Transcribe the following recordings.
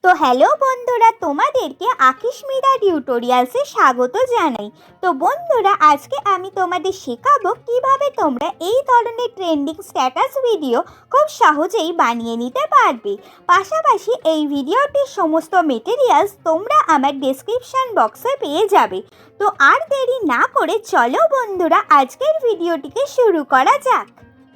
তো হ্যালো বন্ধুরা, তোমাদেরকে আকিশমিরা টিউটোরিয়ালসে স্বাগত জানাই। তো বন্ধুরা, আজকে আমি তোমাদের শেখাবো কিভাবে তোমরা এই ধরনের ট্রেন্ডিং স্ট্যাটাস ভিডিও খুব সহজেই বানিয়ে নিতে পারবে। পাশাপাশি এই ভিডিওটির সমস্ত মেটেরিয়ালস তোমরা আমার ডেসক্রিপশন বক্সে পেয়ে যাবে। তো আর দেরি না করে চলো বন্ধুরা, আজকের ভিডিওটিকে শুরু করা যাক।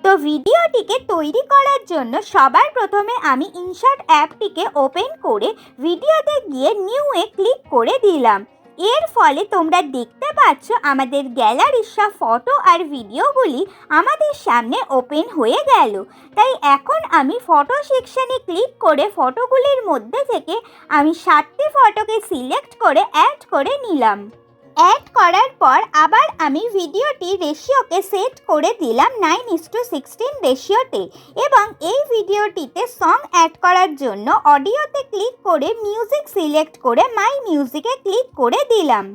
তো ভিডিওটিকে তৈরি করার জন্য সবার প্রথমে আমি ইনশর্ট অ্যাপটিকে ওপেন করে ভিডিওতে গিয়ে নিউ-এ ক্লিক করে দিলাম। এর ফলে তোমরা দেখতে পাচ্ছ আমাদের গ্যালারির সব ফটো আর ভিডিওগুলি আমাদের সামনে ওপেন হয়ে গেল। তাই এখন আমি ফটো সেকশনে ক্লিক করে ফটোগুলির মধ্যে থেকে আমি 7টি ফটোকে সিলেক্ট করে অ্যাড করে নিলাম। অ্যাড করার পর আবার আমি ভিডিওটির রেশিওকে সেট করে দিলাম 9:16 রেশিওতে, এবং এই ভিডিওটিতে সং অ্যাড করার জন্য অডিওতে ক্লিক করে মিউজিক সিলেক্ট করে মাই মিউজিকে ক্লিক করে দিলাম।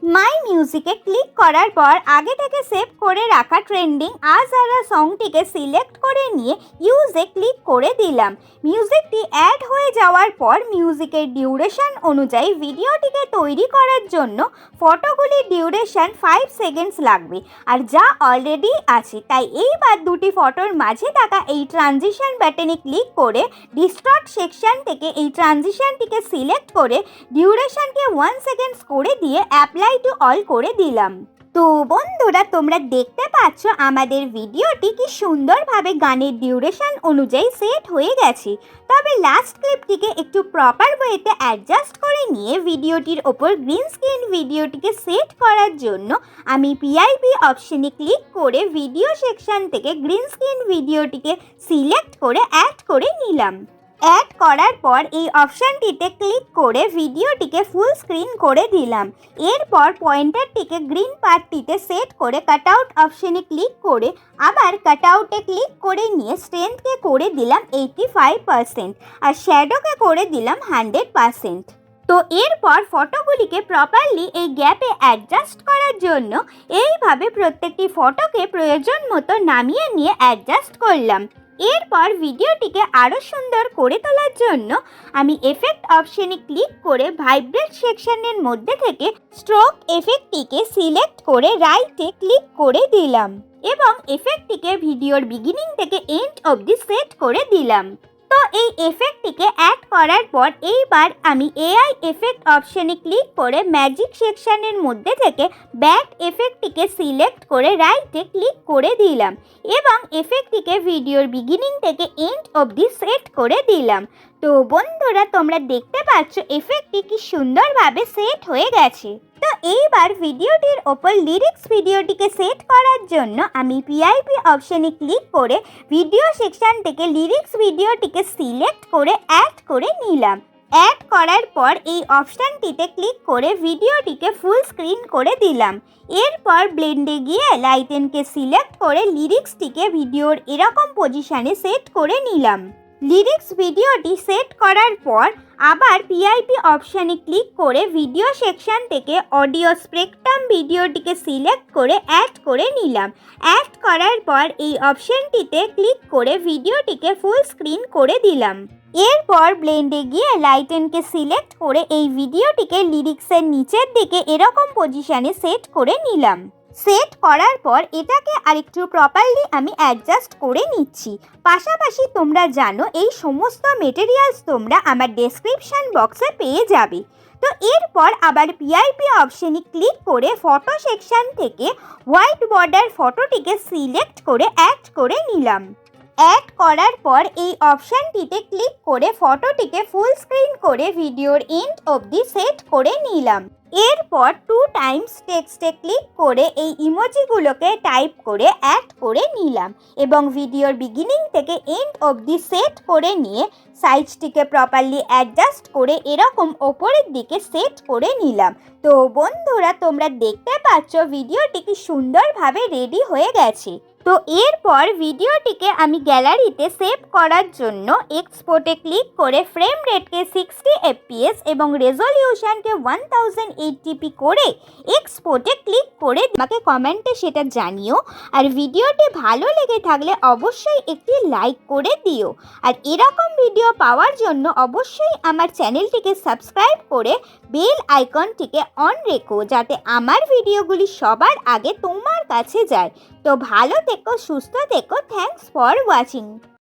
মাই মিউজিকে ক্লিক করার পর আগে থেকে সেভ করে রাখা ট্রেন্ডিং আজারা সংটিকে সিলেক্ট করে নিয়ে ইউজে ক্লিক করে দিলাম। মিউজিকটি অ্যাড হয়ে যাওয়ার পর মিউজিকের ডিউরেশন অনুযায়ী ভিডিওটিকে তৈরি করার জন্য ফটোগুলির ডিউরেশন 5 সেকেন্ডস লাগবে, আর যা অলরেডি আছে। তাই এইবার দুটি ফটোর মাঝে থাকা এই ট্রানজিশন বাটনে ক্লিক করে ডিস্টর্ট সেকশন থেকে এই ট্রানজিশনটিকে সিলেক্ট করে ডিউরেশনকে 1 সেকেন্ডস করে দিয়ে অ্যাপ্লাই টু অল করে দিলাম। তো বন্ধুরা, তোমরা দেখতে পাচ্ছ আমাদের ভিডিওটি কি সুন্দরভাবে গানের ডিউরেশন অনুযায়ী সেট হয়ে গেছে। তবে লাস্ট ক্লিপটিকে একটু প্রপার ওয়েতে অ্যাডজাস্ট করে নিয়ে ভিডিওটির ওপর গ্রিন স্ক্রিন ভিডিওটিকে সেট করার জন্য আমি পিআইপি অপশনে ক্লিক করে ভিডিও সেকশন থেকে গ্রিন স্ক্রিন ভিডিওটিকে সিলেক্ট করে অ্যাড করে নিলাম। অ্যাড করার পর এই অপশানটিতে ক্লিক করে ভিডিওটিকে ফুল স্ক্রিন করে দিলাম। এরপর পয়েন্টারটিকে গ্রিন পার্টটিতে সেট করে কাটআউট অপশানে ক্লিক করে আবার কাটআউটে ক্লিক করে নিয়ে স্ট্রেংথকে করে দিলাম 85% আর শ্যাডোকে করে দিলাম 100%। তো এরপর ফটোগুলিকে প্রপারলি এই গ্যাপে অ্যাডজাস্ট করার জন্য এইভাবে প্রত্যেকটি ফটোকে প্রয়োজন মতো নামিয়ে নিয়ে অ্যাডজাস্ট করলাম। এরপর ভিডিওটিকে আরও সুন্দর করে তোলার জন্য আমি এফেক্ট অপশনে ক্লিক করে ভাইব্রেট সেকশনের মধ্যে থেকে স্ট্রোক এফেক্টটিকে সিলেক্ট করে রাইটে ক্লিক করে দিলাম, এবং এফেক্টটিকে ভিডিওর বিগিনিং থেকে এন্ড অবধি সেট করে দিলাম। তো এই এফেক্টটিকে অ্যাড করার পর এইবার আমি এআই এফেক্ট অপশনে ক্লিক করে ম্যাজিক সেকশনের মধ্যে থেকে ব্যাক এফেক্টটিকে সিলেক্ট করে রাইটে ক্লিক করে দিলাম, এবং এফেক্টটিকে ভিডিওর বিগিনিং থেকে এন্ড অবধি সেট করে দিলাম। তো বন্ধুরা, তোমরা দেখতে পাচ্ছ এফেক্টটি কি সুন্দরভাবে সেট হয়ে গেছে। তো এইবার ভিডিওটির ওপর লিরিক্স ভিডিওটিকে সেট করার জন্য আমি পিআইপি অপশনে ক্লিক করে ভিডিও সেকশন থেকে লিরিক্স ভিডিওটিকে সিলেক্ট করে অ্যাড করে নিলাম। অ্যাড করার পর এই অপশানটিতে ক্লিক করে ভিডিওটিকে ফুল স্ক্রিন করে দিলাম। এরপর ব্লেন্ডে গিয়ে লাইটেনকে সিলেক্ট করে লিরিক্সটিকে ভিডিওর এরকম পজিশনে সেট করে নিলাম। লিরিক্স ভিডিওটি সেট করার পর আবার পিআইপি অপশানে ক্লিক করে ভিডিও সেকশন থেকে অডিও স্পেকট্রাম ভিডিওটিকে সিলেক্ট করে অ্যাড করে নিলাম। অ্যাড করার পর এই অপশানটিতে ক্লিক করে ভিডিওটিকে ফুল স্ক্রিন করে দিলাম। এরপর ব্লেন্ডে গিয়ে লাইটেনকে সিলেক্ট করে এই ভিডিওটিকে লিরিক্সের নিচের দিকে এরকম পজিশনে সেট করে নিলাম। সেট করার পর এটাকে আরেকটু প্রপারলি আমি অ্যাডজাস্ট করে নিচ্ছি। পাশাপাশি তোমরা জানো এই সমস্ত মেটেরিয়ালস তোমরা আমার ডেসক্রিপশন বক্সে পেয়ে যাবে। তো এরপর আবার পিআইপি অপশনে ক্লিক করে ফটো সেকশন থেকে হোয়াইট বর্ডার ফটোটিকে সিলেক্ট করে অ্যাড করে নিলাম। অ্যাড করার পর এই অপশানটিতে ক্লিক করে ফটোটিকে ফুল স্ক্রিন করে ভিডিওর এন্ড অবধি সেট করে নিলাম। এরপর 2 টাইমস টেক্সটে ক্লিক করে এই ইমোজিগুলোকে টাইপ করে অ্যাড করে নিলাম, এবং ভিডিওর বিগিনিং থেকে এন্ড অবধি সেট করে নিয়ে সাইজটিকে প্রপারলি অ্যাডজাস্ট করে এরকম ওপরের দিকে সেট করে নিলাম। তো বন্ধুরা, তোমরা দেখতে পাচ্ছ ভিডিওটি কি সুন্দরভাবে রেডি হয়ে গেছে। তো এরপর ভিডিওটিকে আমি গ্যালারিতে সেভ করার জন্য এক্সপোর্টে ক্লিক করে ফ্রেম রেটকে 60 fps এবং রেজলিউশনকে 1080p করে এক্সপোর্টে ক্লিক করে আমাকে কমেন্টে সেটা জানিও। আর ভিডিওটি ভালো লেগে থাকলে অবশ্যই একটি লাইক করে দিও। আর এরকম ভিডিও পাওয়ার জন্য অবশ্যই আমার চ্যানেলটিকে সাবস্ক্রাইব করে বেল আইকনটিকে অন রেখো, যাতে আমার ভিডিওগুলি সবার আগে তোমার কাছে যায়। তো ভালো থেকো, সুস্থ থেকো। Thanks for watching.